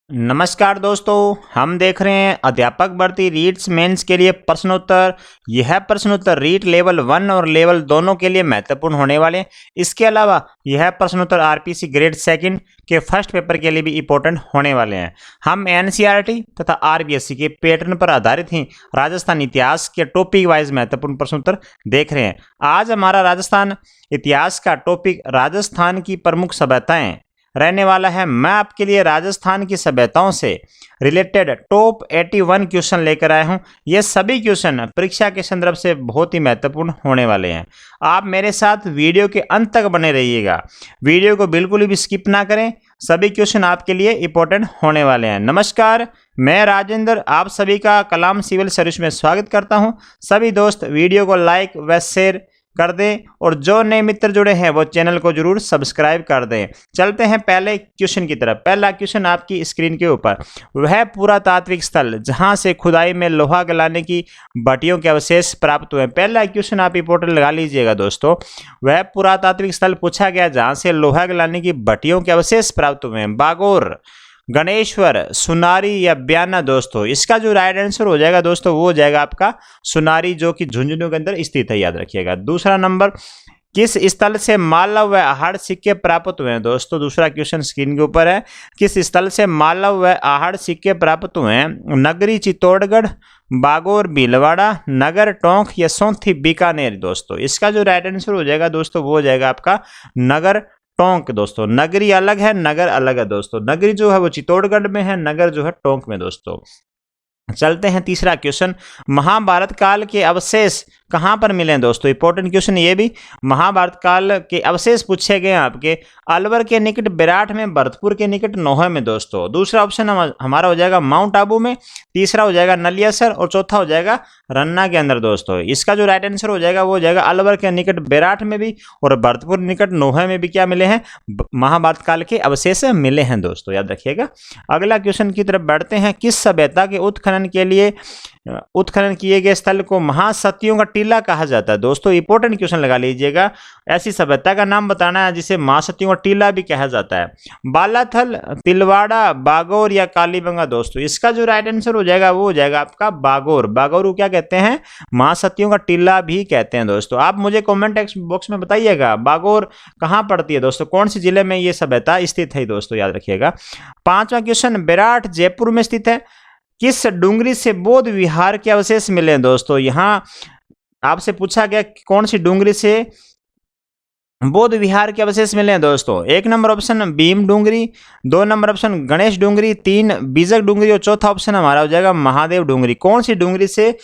नमस्कार दोस्तों, हम देख रहे हैं अध्यापक भर्ती रीट्स मेंस के लिए प्रश्नोत्तर। यह प्रश्नोत्तर रीट लेवल 1 और लेवल दोनों के लिए महत्वपूर्ण होने वाले हैं। इसके अलावा यह प्रश्नोत्तर आरपीसी ग्रेड सेकंड के फर्स्ट पेपर के लिए भी इंपॉर्टेंट होने वाले हैं। हम एनसीईआरटी तथा आरबीएससी के पैटर्न पर आधारित ही राजस्थान इतिहास के टॉपिक वाइज महत्वपूर्ण प्रश्नोत्तर देख रहे हैं। आज हमारा राजस्थान इतिहास का टॉपिक राजस्थान की प्रमुख सभ्यताएं रहने वाला है। मैं आपके लिए राजस्थान की सभ्यताओं से रिलेटेड टॉप 81 क्वेश्चन लेकर आया हूं। ये सभी क्वेश्चन परीक्षा के संदर्भ से बहुत ही महत्वपूर्ण होने वाले हैं। आप मेरे साथ वीडियो के अंत तक बने रहिएगा, वीडियो को बिल्कुल भी स्किप ना करें। सभी क्वेश्चन आपके लिए इंपॉर्टेंट होने वाले हैं। नमस्कार, मैं राजेंद्र आप सभी का कलाम सिविल सर्विस में स्वागत करता हूं। सभी दोस्त वीडियो को लाइक व शेयर कर दें और जो नए मित्र जुड़े हैं वो चैनल को जरूर सब्सक्राइब कर दें। चलते हैं पहले क्वेश्चन की तरफ। पहला क्वेश्चन आपकी स्क्रीन के ऊपर, वह पुरातात्विक स्थल जहां से खुदाई में लोहा गलाने की भट्टियों के अवशेष प्राप्त हुए। पहला क्वेश्चन आप इंपॉर्टेंट लगा लीजिएगा दोस्तों। वह पुरातात्विक स्थल पूछा गया जहां से लोहा गलाने की भट्टियों के अवशेष प्राप्त हुए हैं। बागोर, गणेश्वर, सुनारी या ब्याना दोस्तों। इसका जो राइट आंसर हो जाएगा दोस्तों वो हो जाएगा आपका सुनारी, जो कि झुंझुनू के अंदर स्थित है, याद रखिएगा। दूसरा नंबर, किस स्थल से मालव व आहड़ सिक्के प्राप्त हुए हैं दोस्तों। दूसरा क्वेश्चन स्क्रीन के ऊपर है, किस स्थल से मालव व आहड़ सिक्के प्राप्त हुए हैं। नगरी चित्तौड़गढ़, बागोर भीलवाड़ा, नगर टोंक या सोंथी बीकानेर दोस्तों। इसका जो राइट आंसर हो जाएगा दोस्तों वो हो जाएगा आपका नगर टोंक दोस्तों। नगरी अलग है, नगर अलग है दोस्तों। नगरी जो है वो चित्तौड़गढ़ में है, नगर जो है टोंक में दोस्तों। चलते हैं तीसरा क्वेश्चन, महाभारत काल के अवशेष कहां पर मिले हैं दोस्तों। इंपॉर्टेंट क्वेश्चन ये भी, महाभारत काल के अवशेष पूछे गए आपके अलवर के निकट विराट में, भरतपुर के निकट नोहे में दोस्तों। दूसरा ऑप्शन हमारा हो जाएगा माउंट आबू में, तीसरा हो जाएगा नलियासर और चौथा हो जाएगा रन्ना के अंदर दोस्तों। इसका जो राइट आंसर हो जाएगा वो हो जाएगा अलवर के निकट विराट में भी और भरतपुर निकट नोहे में भी क्या मिले हैं, महाभारत काल के अवशेष मिले हैं दोस्तों, याद रखिएगा। अगला क्वेश्चन की तरफ बढ़ते हैं, किस सभ्यता के उत्खनन के लिए उत्खनन किए गए स्थल को महासतियों का टीला कहा जाता है दोस्तों। इंपॉर्टेंट क्वेश्चन लगा लीजिएगा। ऐसी सभ्यता का नाम बताना है जिसे महासतियों का टीला भी कहा जाता है। बालाथल, तिलवाड़ा, बागौर या कालीबंगा दोस्तों। इसका जो राइट आंसर हो जाएगा वो हो जाएगा आपका बागौर। बागौर को क्या कहते हैं, महासतियों का टीला भी कहते हैं दोस्तों। आप मुझे कॉमेंट बॉक्स में बताइएगा बागौर कहाँ पड़ती है दोस्तों, कौन सी जिले में ये सभ्यता स्थित है दोस्तों, याद रखिएगा। पांचवा क्वेश्चन, विराट जयपुर में स्थित है। किस डूंगरी से बौद्ध विहार के अवशेष मिले हैं दोस्तों। यहां आपसे पूछा गया कौन सी डूंगरी से बौद्ध विहार के अवशेष मिले हैं दोस्तों। एक नंबर ऑप्शन भीम डूंगरी, दो नंबर ऑप्शन गणेश डूंगरी, तीन बीजक डूंगरी और चौथा ऑप्शन हमारा हो जाएगा महादेव डूंगरी। कौन सी डूंगरी से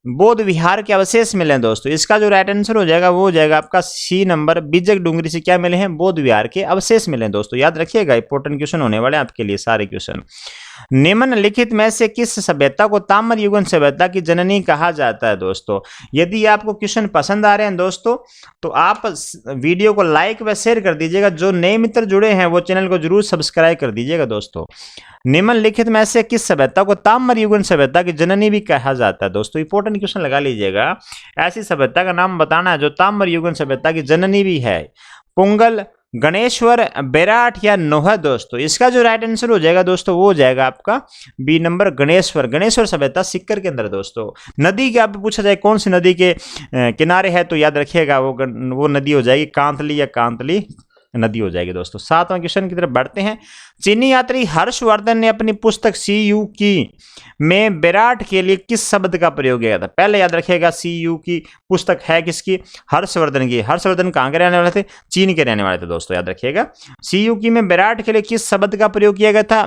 बौद्ध विहार के अवशेष मिले हैं दोस्तों। इसका जो राइट आंसर हो जाएगा वो हो जाएगा आपका सी नंबर, बीजक डूंगरी से क्या मिले हैं, बौद्ध विहार के अवशेष मिले हैं दोस्तों, याद रखिएगा। इंपॉर्टेंट क्वेश्चन होने वाले हैं आपके लिए सारे क्वेश्चन। निम्नलिखित में से किस सभ्यता को ताम्र युगन सभ्यता की जननी कहा जाता है दोस्तों। यदि आपको क्वेश्चन पसंद आ रहे हैं दोस्तों तो आप वीडियो को लाइक व शेयर कर दीजिएगा। जो नए मित्र जुड़े हैं वो चैनल को जरूर सब्सक्राइब कर दीजिएगा दोस्तों। निम्नलिखित में से किस सभ्यता को ताम्र युगन सभ्यता की जननी भी कहा जाता है दोस्तों। इंपॉर्टेंट क्वेश्चन लगा लीजिएगा। ऐसी सभ्यता का नाम बताना है जो ताम्र युगन सभ्यता की जननी भी है। पुंगल, गणेश्वर, बेराट या नोहा दोस्तों। इसका जो राइट आंसर हो जाएगा दोस्तों वो हो जाएगा आपका बी नंबर, गणेश्वर। गणेश्वर सभ्यता सिक्कर के अंदर दोस्तों। नदी के आप पूछा जाए कौन सी नदी के किनारे है तो याद रखिएगा वो नदी हो जाएगी कांतली या कांतली नदी हो जाएगी दोस्तों। सातवां क्वेश्चन की तरफ बढ़ते हैं। चीनी यात्री हर्षवर्धन ने अपनी पुस्तक सी यू की में विराट के लिए किस शब्द का प्रयोग किया था। पहले याद रखिएगा सी यू की पुस्तक है किसकी, हर्षवर्धन की। हर्षवर्धन कहाँ के रहने वाले थे, चीन के रहने वाले थे दोस्तों, याद रखिएगा। सी यू की में विराट के लिए किस शब्द का प्रयोग किया गया था,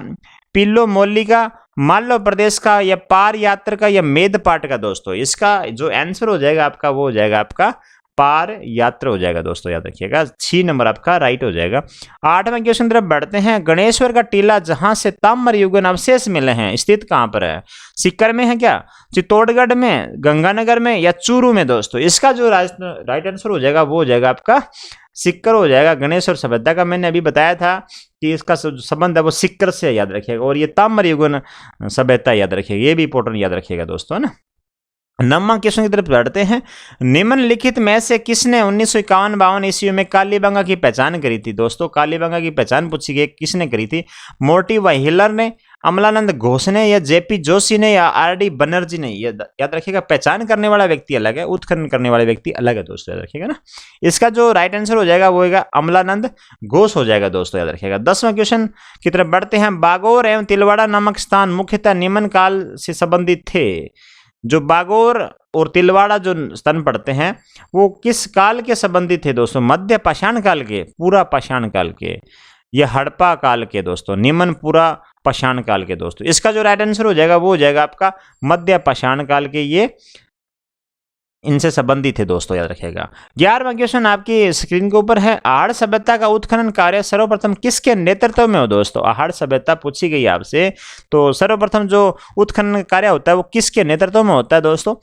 पिल्लो मोली का, मालव प्रदेश का या पार यात्र का या मेद पाट का दोस्तों। इसका जो आंसर हो जाएगा आपका वो हो जाएगा आपका पार यात्रा हो जाएगा दोस्तों, याद रखिएगा। 6 नंबर आपका राइट हो जाएगा। आठवें क्वेश्चन तरफ बढ़ते हैं। गणेश्वर का टीला जहां से ताम्र युगन अवशेष मिले हैं स्थित कहां पर है। सिक्कर में है क्या, चित्तौड़गढ़ में, गंगानगर में या चूरू में दोस्तों। इसका जो राइट आंसर हो जाएगा वो हो जाएगा आपका सिक्कर हो जाएगा। गणेश्वर सभ्यता का मैंने अभी बताया था कि इसका संबंध है वो सिक्कर से, याद रखिएगा। और ये ताम्र युगन सभ्यता याद रखिएगा, ये भी इंपॉर्टेंट याद रखिएगा दोस्तों, है ना। नौवां क्वेश्चन की तरफ बढ़ते हैं। निम्नलिखित में से किसने 1951-52 ईस्वी में कालीबंगा की पहचान करी थी दोस्तों। कालीबंगा की पहचान पूछी गई, किसने करी थी। मोर्टी वाहिलर ने, अमलानंद घोष ने या जेपी जोशी ने या आरडी बनर्जी ने, याद रखिएगा पहचान करने वाला व्यक्ति अलग है, उत्खनन करने वाले व्यक्ति अलग है दोस्तों, याद रखिएगा ना। इसका जो राइट आंसर हो जाएगा वो होगा अमलानंद घोष हो जाएगा दोस्तों, याद रखिएगा। 10वां क्वेश्चन की तरफ बढ़ते हैं। बागोर एवं तिलवाड़ा नामक स्थान मुख्यतः निम्न काल से संबंधित थे। जो बागोर और तिलवाड़ा जो स्थान पड़ते हैं वो किस काल के संबंधित थे दोस्तों? मध्य पाषाण काल के, पूरा पाषाण काल के, या हड़प्पा काल के दोस्तों, निम्न पूरा पाषाण काल के दोस्तों। इसका जो राइट आंसर हो जाएगा वो हो जाएगा आपका मध्य पाषाण काल के, ये इनसे संबंधित है दोस्तों, याद रखिएगा। 11वां क्वेश्चन आपकी स्क्रीन के ऊपर है। आहड़ सभ्यता का उत्खनन कार्य सर्वप्रथम किसके नेतृत्व में हो दोस्तों? आहड़ सभ्यता पूछी गई आपसे, तो सर्वप्रथम जो उत्खनन कार्य होता है वो किसके नेतृत्व में होता है दोस्तों?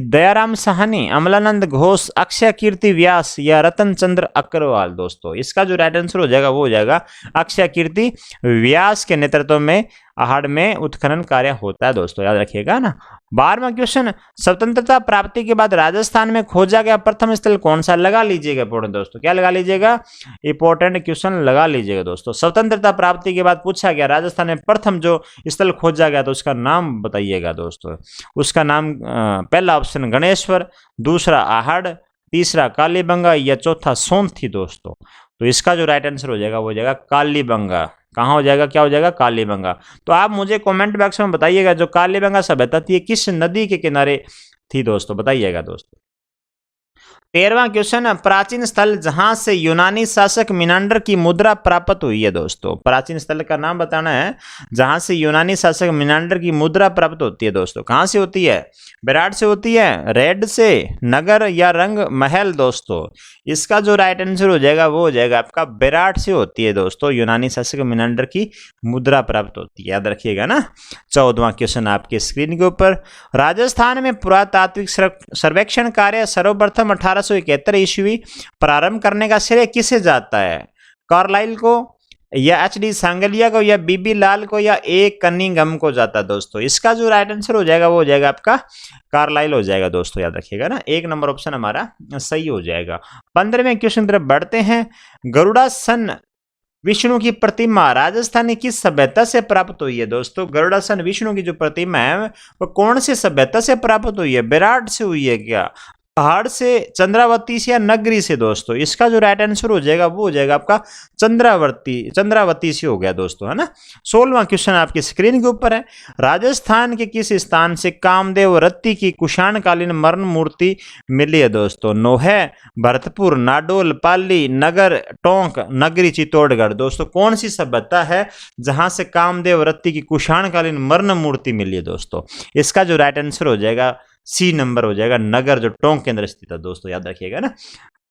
दयाराम साहनी, अमलानंद घोष, अक्षय कीर्ति व्यास या रतन चंद्र अग्रवाल दोस्तों। इसका जो राइट आंसर हो जाएगा वो हो जाएगा अक्षय कीर्ति व्यास के नेतृत्व में आहड़ में उत्खनन कार्य होता है दोस्तों, याद रखिएगा ना। 12वां क्वेश्चन, स्वतंत्रता प्राप्ति के बाद राजस्थान में खोजा गया प्रथम स्थल कौन सा? लगा लीजिएगा इंपोर्टेंट दोस्तों, क्या लगा लीजिएगा? इंपोर्टेंट क्वेश्चन लगा लीजिएगा दोस्तों। स्वतंत्रता प्राप्ति के बाद पूछा गया राजस्थान में प्रथम जो स्थल खोजा गया तो उसका नाम बताइएगा दोस्तों। उसका नाम पहला ऑप्शन गणेश्वर, दूसरा आहड़, तीसरा कालीबंगा या चौथा सोनथी दोस्तों। तो इसका जो राइट आंसर हो जाएगा वो हो जाएगा कालीबंगा। कहाँ हो जाएगा? क्या हो जाएगा? कालीबंगा। तो आप मुझे कमेंट बॉक्स में बताइएगा जो कालीबंगा सभ्यता थी किस नदी के किनारे थी दोस्तों, बताइएगा दोस्तों। 13वां क्वेश्चन, प्राचीन स्थल जहां से यूनानी शासक मिनांडर की मुद्रा प्राप्त हुई है दोस्तों। प्राचीन स्थल का नाम बताना है जहां से यूनानी शासक मिनांडर की मुद्रा प्राप्त होती है दोस्तों। कहां से होती है? विराट से होती है, रेड से, नगर या रंग महल दोस्तों। इसका जो राइट आंसर हो जाएगा वो हो जाएगा आपका विराट से होती है दोस्तों, यूनानी शासक मिनांडर की मुद्रा प्राप्त होती है, याद रखिएगा ना। 14वां क्वेश्चन आपके स्क्रीन के ऊपर। राजस्थान में पुरातात्विक सर्वेक्षण कार्य सर्वप्रथम 1871 ईस्वी प्रारंभ करने का श्रेय किसे जाता है? कार्लाइल को या एच.डी. सांगलिया को या बीबी लाल को या ए कनिंघम को जाता है दोस्तों। इसका जो राइट आंसर हो जाएगा वो हो जाएगा आपका कार्लाइल हो जाएगा दोस्तों, याद रखिएगा ना। 1 नंबर ऑप्शन हमारा सही हो जाएगा। 15वें क्वेश्चन तरफ बढ़ते हैं। गरुड़ासन विष्णु की प्रतिमा राजस्थानी किस सभ्यता से प्राप्त हुई है दोस्तों? गरुड़ासन विष्णु की जो प्रतिमा है वो कौन सी सभ्यता से प्राप्त हुई है? विराट से हुई है क्या? पहाड़ से, चंद्रावती से या नगरी से दोस्तों? इसका जो राइट आंसर हो जाएगा वो हो जाएगा आपका चंद्रावती से हो गया दोस्तों, है ना। 16वां क्वेश्चन आपकी स्क्रीन के ऊपर है। राजस्थान के किस स्थान से कामदेव रत्ती की कुषाणकालीन मरण मूर्ति मिली है दोस्तों? नोहे, भरतपुर, नाडोल, पाली, नगर, टोंक, नगरी, चित्तौड़गढ़ दोस्तों। कौन सी सभ्यता है जहां से कामदेव रत्ती की कुषाणकालीन मरण मूर्ति मिली है दोस्तों? इसका जो राइट आंसर हो जाएगा सी नंबर हो जाएगा, नगर, जो टोंक के अंदर स्थित है दोस्तों, याद रखिएगा ना।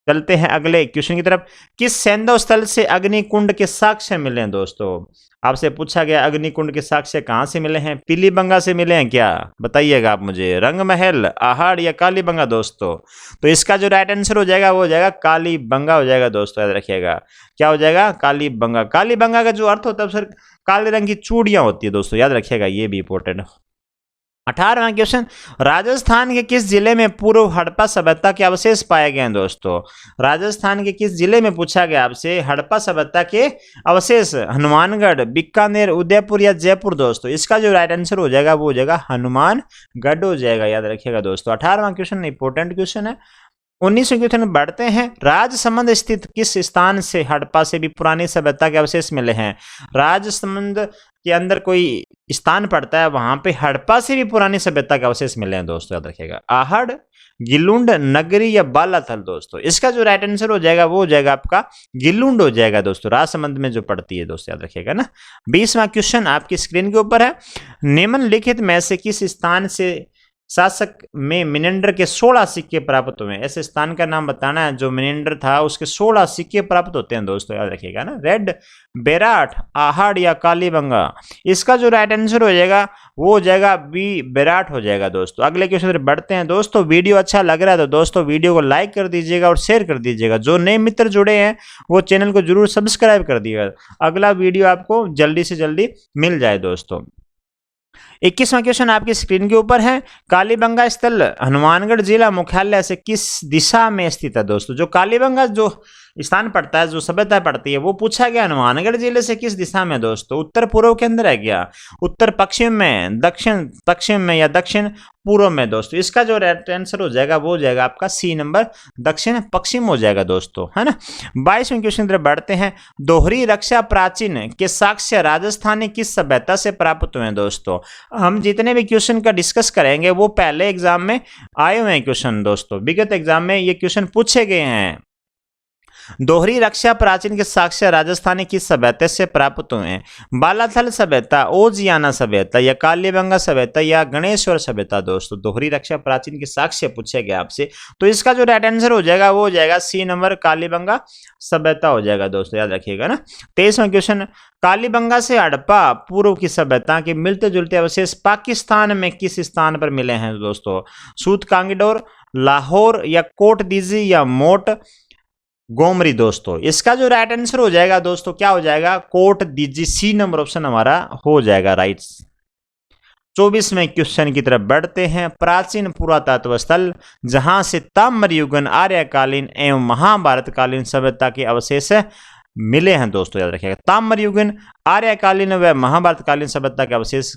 चलते हैं अगले क्वेश्चन की तरफ। किस सैंधव स्थल से अग्निकुंड के साक्ष्य मिले हैं दोस्तों? आपसे पूछा गया अग्निकुंड के साक्ष्य कहां से मिले हैं? पीलीबंगा से मिले हैं क्या? बताइएगा आप मुझे। रंगमहल, आहड़ या कालीबंगा दोस्तों? तो इसका जो राइट आंसर हो जाएगा वो हो जाएगा कालीबंगा हो जाएगा दोस्तों, याद रखिएगा। क्या हो जाएगा? कालीबंगा। कालीबंगा का जो अर्थ होता है सर काले रंग की चूड़ियां होती है दोस्तों, याद रखिएगा, ये भी इंपॉर्टेंट। 18वां क्वेश्चन, राजस्थान के किस जिले में पूर्व हड़प्पा सभ्यता के अवशेष पाए गए हैं दोस्तों? राजस्थान के किस जिले में पूछा गया आपसे हड़प्पा सभ्यता के अवशेष? हनुमानगढ़, बीकानेर, उदयपुर या जयपुर दोस्तों? इसका जो राइट आंसर हो जाएगा वो हो जाएगा हनुमानगढ़ हो जाएगा, याद रखिएगा दोस्तों। 18वां क्वेश्चन इंपॉर्टेंट क्वेश्चन है। 19वें क्वेश्चन में बढ़ते हैं। राजसमंद स्थित किस स्थान से हड़प्पा से भी पुरानी सभ्यता के अवशेष मिले हैं? राजसमंद के अंदर कोई स्थान पड़ता है, वहां पे हड़प्पा से भी पुरानी सभ्यता के अवशेष मिले हैं दोस्तों, याद रखिएगा। आहड़, गिलुंड, नगरी या बालाथल दोस्तों? इसका जो राइट आंसर हो जाएगा वो हो जाएगा आपका गिलुंड हो जाएगा दोस्तों, राजसमंद में जो पड़ती है दोस्तों, याद रखिएगा ना। 20वां क्वेश्चन आपकी स्क्रीन के ऊपर है। निम्नलिखित में से किस स्थान से शासक में मिनेंडर के 16 सिक्के प्राप्त हुए? ऐसे स्थान का नाम बताना है जो मिनेंडर था उसके 16 सिक्के प्राप्त होते हैं दोस्तों, याद रखिएगा ना। रेड, बेराट, आहड़ या कालीबंगा? इसका जो राइट आंसर हो जाएगा वो हो जाएगा बी, बेराट हो जाएगा दोस्तों। अगले क्वेश्चन बढ़ते हैं दोस्तों। वीडियो अच्छा लग रहा है तो दोस्तों वीडियो को लाइक कर दीजिएगा और शेयर कर दीजिएगा। जो नए मित्र जुड़े हैं वो चैनल को जरूर सब्सक्राइब कर दीजिएगा, अगला वीडियो आपको जल्दी से जल्दी मिल जाए दोस्तों। 21वां क्वेश्चन आपकी स्क्रीन के ऊपर है। कालीबंगा स्थल हनुमानगढ़ जिला मुख्यालय से किस दिशा में स्थित है दोस्तों? जो कालीबंगा जो स्थान पड़ता है, जो सभ्यता पड़ती है, वो पूछा गया हनुमानगढ़ जिले से किस दिशा में दोस्तों? उत्तर पूर्व के अंदर है क्या, उत्तर पश्चिम में, दक्षिण पश्चिम में या दक्षिण पूर्व में दोस्तों? इसका जो राइट आंसर हो जाएगा वो हो जाएगा आपका सी नंबर, दक्षिण पश्चिम हो जाएगा दोस्तों, है ना। 22वें क्वेश्चन की तरफ बढ़ते हैं। दोहरी रक्षा प्राचीन के साक्ष्य राजस्थानी किस सभ्यता से प्राप्त हुए हैं दोस्तों? हम जितने भी क्वेश्चन का डिस्कस करेंगे वो पहले एग्जाम में आए हुए हैं क्वेश्चन दोस्तों, विगत एग्जाम में ये क्वेश्चन पूछे गए हैं। दोहरी रक्षा प्राचीन के साक्ष्य राजस्थानी किस सभ्यता से प्राप्त हुए हैं? बालाथल सभ्यता, ओजियाना सभ्यता या कालीबंगा सभ्यता या गणेश्वर सभ्यता दोस्तों? दोहरी रक्षा प्राचीन के साक्ष्य पूछे गए आपसे, तो इसका जो राइट आंसर हो जाएगा वो हो जाएगा सी नंबर, कालीबंगा सभ्यता हो जाएगा दोस्तों, याद रखिएगा ना। 23वां क्वेश्चन, कालीबंगा से हड़प्पा पूर्व की सभ्यता के मिलते जुलते अवशेष पाकिस्तान में किस स्थान पर मिले हैं दोस्तों? सूतकांगडोर, लाहौर या कोट दीजी या मोट गोमरी दोस्तों? इसका जो राइट आंसर हो जाएगा दोस्तों क्या हो जाएगा? कोट दीजी, सी नंबर ऑप्शन हमारा हो जाएगा राइट। 24वें क्वेश्चन की तरफ बढ़ते हैं। प्राचीन पुरातत्व स्थल जहां से ताम्रयुगीन, आर्यकालीन एवं महाभारतकालीन सभ्यता के अवशेष मिले हैं दोस्तों, याद रखिएगा। ताम्रयुगीन, आर्यकालीन व महाभारतकालीन सभ्यता के अवशेष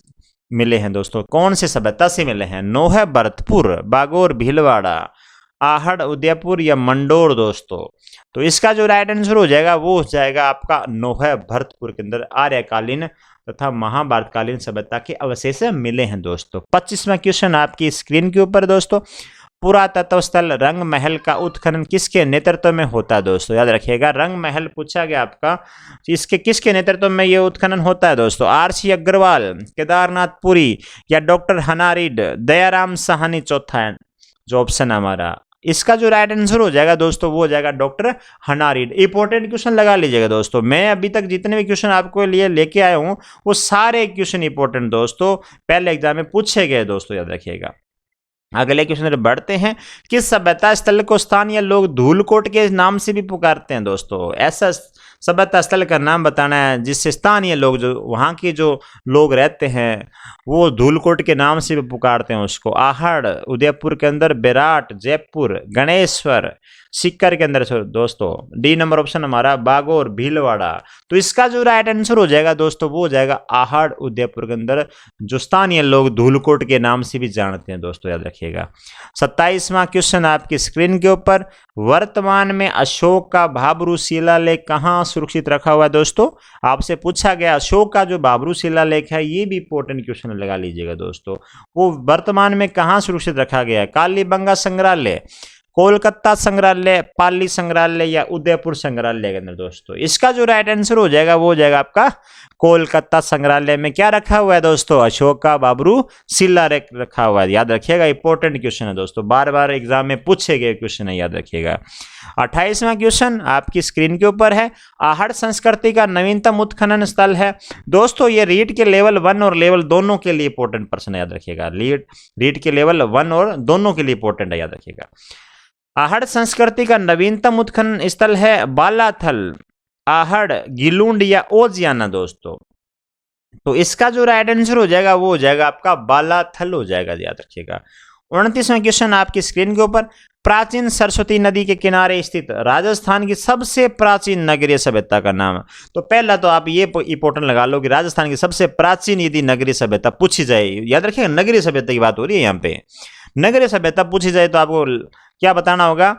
मिले हैं दोस्तों। कौन से सभ्यता से मिले हैं? नोह, भरतपुर, बागोर, भीलवाड़ा, आहड़, उदयपुर या मंडोर दोस्तों? तो इसका जो राइट आंसर हो जाएगा वो हो जाएगा आपका नोह, भरतपुर के अंदर आर्यकालीन तथा महाभारतकालीन सभ्यता के अवशेष मिले हैं दोस्तों। 25वां क्वेश्चन आपकी स्क्रीन के ऊपर दोस्तों। पुरातत्व स्थल रंग महल का उत्खनन किसके नेतृत्व में होता है दोस्तों? याद रखिएगा, रंग महल पूछा गया आपका, इसके किसके नेतृत्व में ये उत्खनन होता है दोस्तों? आर.सी. अग्रवाल, केदारनाथ पुरी या डॉक्टर हनारीड, दयाराम साहनी चौथा है जो ऑप्शन हमारा। इसका जो राइट आंसर हो जाएगा दोस्तों वो हो जाएगा डॉक्टर हनारीड। इंपॉर्टेंट क्वेश्चन लगा लीजिएगा दोस्तों, मैं अभी तक जितने भी क्वेश्चन आपको लिए लेके आया हूं वो सारे क्वेश्चन इंपॉर्टेंट दोस्तों पहले एग्जाम में पूछे गए दोस्तों, याद रखिएगा। अगले क्वेश्चन पर बढ़ते हैं। किस सभ्यता स्थल को स्थानीय लोग धूलकोट के नाम से भी पुकारते हैं दोस्तों? ऐसा सभ्यता स्थल का नाम बताना है जिससे स्थानीय लोग, जो वहाँ के जो लोग रहते हैं वो धूलकोट के नाम से भी पुकारते हैं उसको। आहड़, उदयपुर के अंदर बेराट, जयपुर, गणेश्वर, सीकर के अंदर दोस्तों। डी नंबर ऑप्शन हमारा बागोर, भीलवाड़ा। तो इसका जो राइट आंसर हो जाएगा दोस्तों वो हो जाएगा आहड़, उदयपुर के अंदर, जो स्थानीय लोग धूलकोट के नाम से भी जानते हैं दोस्तों, याद रखिएगा। 27वां क्वेश्चन आपकी स्क्रीन के ऊपर। वर्तमान में अशोक का भाबरू शिलालेख कहाँ सुरक्षित रखा हुआ है दोस्तों? आपसे पूछा गया अशोक का जो भाबरू शिलालेख है, ये भी इंपॉर्टेंट क्वेश्चन लगा लीजिएगा दोस्तों, वो वर्तमान में कहाँ सुरक्षित रखा गया है? कालीबंगा संग्रहालय, कोलकाता संग्रहालय, पाली संग्रहालय या उदयपुर संग्रहालय के अंदर दोस्तों? इसका जो राइट आंसर हो जाएगा वो हो जाएगा आपका कोलकाता संग्रहालय में क्या रखा हुआ है दोस्तों? अशोक का भाबरू शिलालेख रखा हुआ है, याद रखिएगा। इंपॉर्टेंट क्वेश्चन है दोस्तों, बार बार एग्जाम में पूछे गए क्वेश्चन है, याद रखिएगा। 28वां क्वेश्चन आपकी स्क्रीन के ऊपर है। आहड़ संस्कृति का नवीनतम उत्खनन स्थल है दोस्तों। ये रीट के लेवल 1 और लेवल दोनों के लिए इंपॉर्टेंट प्रश्न है, याद रखिएगा। रीट के लेवल 1 और दोनों के लिए इंपॉर्टेंट है, याद रखिएगा। आहड़ संस्कृति का नवीनतम उत्खनन स्थल है बालाथल, आहड़, गिलूंड या ओजियाना दोस्तों? तो इसका जो राइट आंसर हो जाएगा वो हो जाएगा आपका बालाथल हो जाएगा, याद रखिएगा। 29वां क्वेश्चन आपकी स्क्रीन के ऊपर। प्राचीन सरस्वती नदी के किनारे स्थित राजस्थान की सबसे प्राचीन नगरीय सभ्यता का नाम। तो पहला तो आप ये इंपॉर्टेंट लगा लो कि राजस्थान की सबसे प्राचीन यदि नगरीय सभ्यता पूछी जाए, याद रखिएगा नगरीय सभ्यता की बात हो रही है यहाँ पे, नगरीय सभ्यता पूछी जाए तो आपको क्या बताना होगा?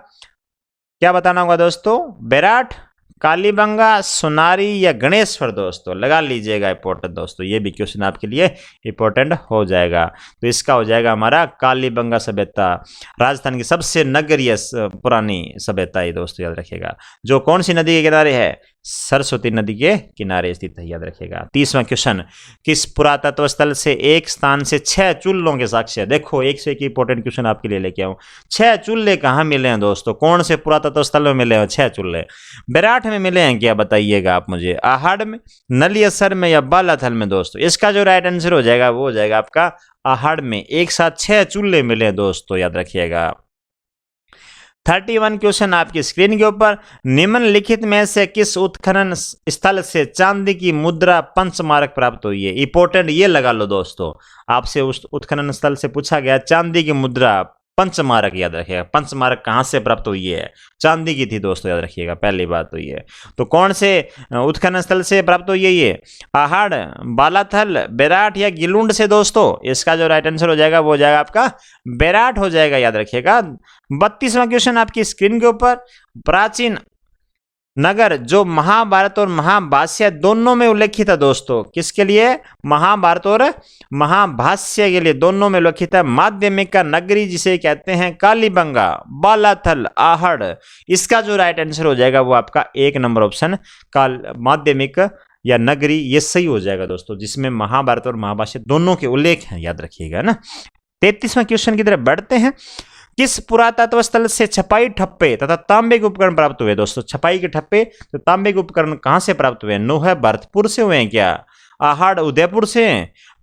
क्या बताना होगा दोस्तों? बेराट, कालीबंगा, सोनारी या गणेश्वर दोस्तों? लगा लीजिएगा इंपॉर्टेंट दोस्तों, ये भी क्वेश्चन आपके लिए इंपॉर्टेंट हो जाएगा। तो इसका हो जाएगा हमारा कालीबंगा सभ्यता, राजस्थान की सबसे नगरीय पुरानी सभ्यता है दोस्तों, याद रखिएगा। जो कौन सी नदी के किनारे है? सरस्वती नदी के किनारे स्थित है, याद रखिएगा। 30वां क्वेश्चन। किस पुरातत्व स्थल से एक स्थान से 6 चूल्हों के साक्ष्य? देखो एक से एक इंपॉर्टेंट क्वेश्चन आपके लिए लेके आऊं। 6 चूल्हे कहाँ मिले हैं दोस्तों? कौन से पुरातत्व स्थल में मिले हैं 6 चूल्हे? बेराट में मिले हैं क्या, बताइएगा आप मुझे? आहड़ में, नलियासर में या बालाथल में दोस्तों? इसका जो राइट आंसर हो जाएगा वो हो जाएगा आपका आहड़ में। एक साथ 6 चूल्हे मिले हैं दोस्तों, याद रखिएगा। 31 क्वेश्चन आपकी स्क्रीन के ऊपर। निम्नलिखित में से किस उत्खनन स्थल से चांदी की मुद्रा पंचमारक प्राप्त हुई है? इंपॉर्टेंट ये लगा लो दोस्तों, आपसे उस उत्खनन स्थल से पूछा गया चांदी की मुद्रा पंचमारक, याद रखिएगा। पंचमारक कहाँ से प्राप्त हुई है? चांदी की थी दोस्तों, याद रखिएगा, पहली बात तो ये। तो कौन से उत्खनन स्थल से प्राप्त हुई है ये? आहड़, बालाथल, बेराट या गिलुंड से दोस्तों? इसका जो राइट आंसर हो जाएगा वो हो जाएगा आपका बेराट हो जाएगा, याद रखिएगा। 32वां क्वेश्चन आपकी स्क्रीन के ऊपर, प्राचीन नगर जो महाभारत और महाभाष्य दोनों में उल्लेखित है दोस्तों, किसके लिए? महाभारत और महाभाष्य के लिए दोनों में उल्लेखित है। माध्यमिक का नगरी जिसे कहते हैं कालीबंगा, बालाथल, आहड़। इसका जो राइट आंसर हो जाएगा वो आपका 1 नंबर ऑप्शन माध्यमिक या नगरी, ये सही हो जाएगा दोस्तों, जिसमें महाभारत और महाभाष्य दोनों के उल्लेख हैं, याद रखिएगा ना। 33वां क्वेश्चन की तरफ बढ़ते हैं। किस पुरातत्व स्थल से छपाई ठप्पे तथा तांबे के उपकरण प्राप्त हुए दोस्तों? छपाई के ठप्पे तो तांबे के उपकरण कहां से प्राप्त हुए? नोहर भरतपुर से हुए हैं क्या? आहड़ उदयपुर से,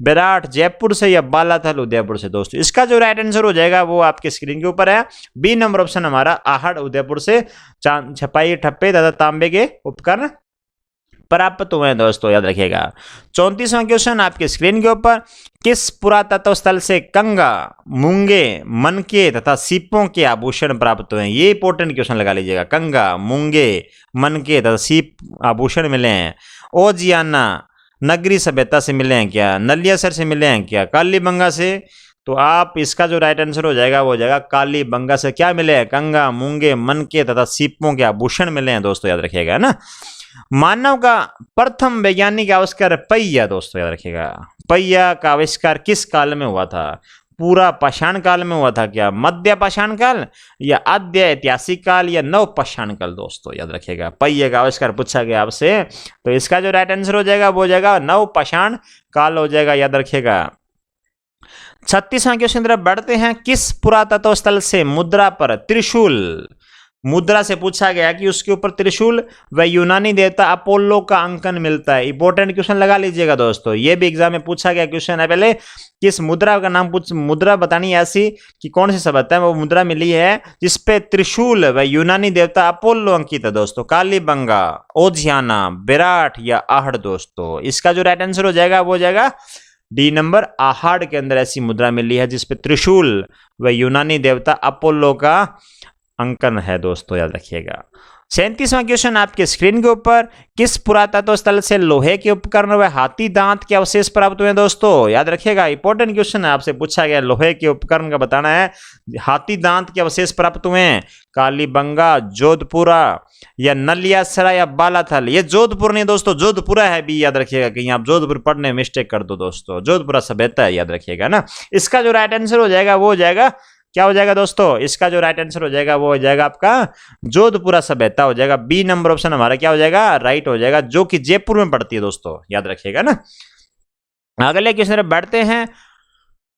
बेराट जयपुर से या बालाथल उदयपुर से दोस्तों? इसका जो राइट आंसर हो जाएगा वो आपके स्क्रीन के ऊपर है, बी नंबर ऑप्शन हमारा, आहड़ उदयपुर से छपाई ठप्पे तथा तांबे के उपकरण प्राप्त हुए हैं दोस्तों, याद रखिएगा। 34वां क्वेश्चन आपके स्क्रीन के ऊपर, किस पुरातत्व स्थल से कंगा, मूंगे, मनके तथा सीपों के आभूषण प्राप्त हुए हैं? ये इंपॉर्टेंट क्वेश्चन लगा लीजिएगा। कंगा, मूंगे, मनके तथा सीप आभूषण मिले हैं। ओजियाना नगरी सभ्यता से मिले हैं क्या? नलियासर से मिले हैं क्या? कालीबंगा से? तो आप इसका जो राइट आंसर हो जाएगा वो हो जाएगा कालीबंगा से। क्या मिले हैं? कंगा, मूंगे, मनके तथा सीपों के आभूषण मिले हैं दोस्तों, याद रखिएगा ना। मानव का प्रथम वैज्ञानिक आविष्कार पहिया दोस्तों, याद रखिएगा। पहिया का आविष्कार किस काल में हुआ था? पूरा पाषाण काल में हुआ था क्या? मध्य पाषाण काल या आद्य ऐतिहासिक काल या नव पाषाण काल दोस्तों, याद रखिएगा। पहिए का आविष्कार पूछा गया आपसे, तो इसका जो राइट आंसर हो जाएगा वो हो जाएगा नव पाषाण काल हो जाएगा, याद रखिएगा। 36वां क्वेश्चन तरफ बढ़ते हैं। किस पुरातत्व स्थल से मुद्रा पर त्रिशूल, मुद्रा से पूछा गया कि उसके ऊपर त्रिशूल व यूनानी देवता अपोलो का अंकन मिलता है? इंपॉर्टेंट क्वेश्चन लगा लीजिएगा दोस्तों, ये भी एग्जाम में पूछा गया क्वेश्चन है। पहले किस मुद्रा का नाम मुद्रा बतानी है ऐसी कि कौन सी सभ्यता है वो मुद्रा मिली है जिसपे त्रिशूल व यूनानी देवता अपोलो अंकित है दोस्तों? कालीबंगा, ओझियाना, बेराट या आहड़ दोस्तों? इसका जो राइट आंसर हो जाएगा वो हो जाएगा डी नंबर, आहड़ के अंदर ऐसी मुद्रा मिली है जिसपे त्रिशूल व यूनानी देवता अपोलो का अंकन है दोस्तों, याद रखिएगा। 37वां क्वेश्चन आपके स्क्रीन के ऊपर, किस पुरातत्व स्थल से लोहे के उपकरण व हाथी दांत के अवशेष प्राप्त हुए दोस्तों? याद रखिएगा, इंपॉर्टेंट क्वेश्चन है, आपसे पूछा गया लोहे के उपकरण का बताना है। हाथी दांत के अवशेष प्राप्त हुए हैं कालीबंगा, जोधपुरा या नलियासराय या बालाथल? ये जोधपुर नहीं दोस्तों, जोधपुरा है भी, याद रखिएगा। कहीं आप जोधपुर पढ़ने मिस्टेक कर दो दोस्तों, जोधपुरा सभ्यता है, याद रखिएगा ना। इसका जो राइट आंसर हो जाएगा वो हो जाएगा, क्या हो जाएगा दोस्तों? इसका जो राइट आंसर हो जाएगा वो हो जाएगा आपका जोधपुरा सभ्यता हो जाएगा। बी नंबर ऑप्शन हमारा क्या हो जाएगा? राइट हो जाएगा, जो कि जयपुर में पड़ती है दोस्तों, याद रखिएगा ना। अगले क्वेश्चन में बढ़ते हैं।